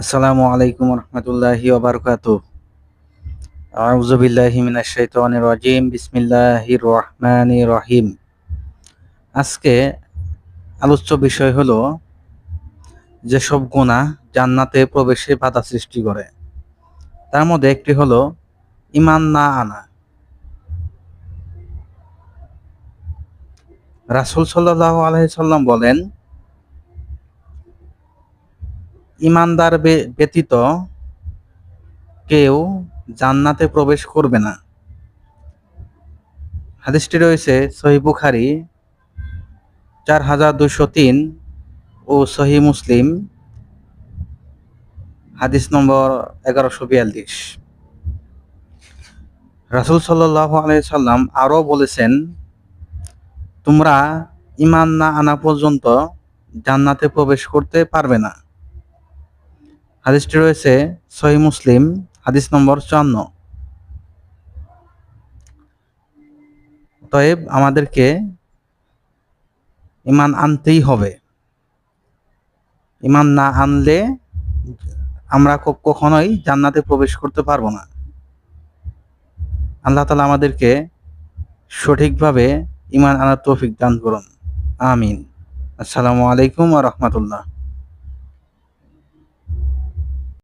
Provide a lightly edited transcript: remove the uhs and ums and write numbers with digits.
আসসালামু আলাইকুম রহমতুল্লাহি ওবারকাতুহ। আউযু বিল্লাহি মিনাশ শাইতানির রাজিম। বিসমিল্লাহির রহমানির রহিম। আজকে আলোচ্য বিষয় হলো যেসব গুনাহ জান্নাতে প্রবেশে বাধা সৃষ্টি করে। তার মধ্যে একটি হলো ঈমান না আনা। রাসূল সাল্লাল্লাহু আলাইহি সাল্লাম বলেন, ঈমানদার ব্যতীত কেউ জান্নাতে প্রবেশ করবে না। হাদিসটি রয়েছে সহিহ বুখারী 4203 ও সহিহ মুসলিম হাদিস নম্বর 1142। রাসূল সাল্লাল্লাহু আলাইহি সাল্লাম আরও বলেছেন, তোমরা ঈমান না আনা পর্যন্ত জান্নাতে প্রবেশ করতে পারবে না। হাদিসটি রয়েছে সহিহ মুসলিম হাদিস নম্বর 54। অতএব আমাদেরকে ঈমান আনতেই হবে। ঈমান না আনলে আমরা কখনোই জান্নাতে প্রবেশ করতে পারবো না। আল্লাহ তাআলা আমাদেরকে সঠিকভাবে ঈমান আনার তৌফিক দান করুন। আমিন। আসসালামু আলাইকুম ওয়া রাহমাতুল্লাহ।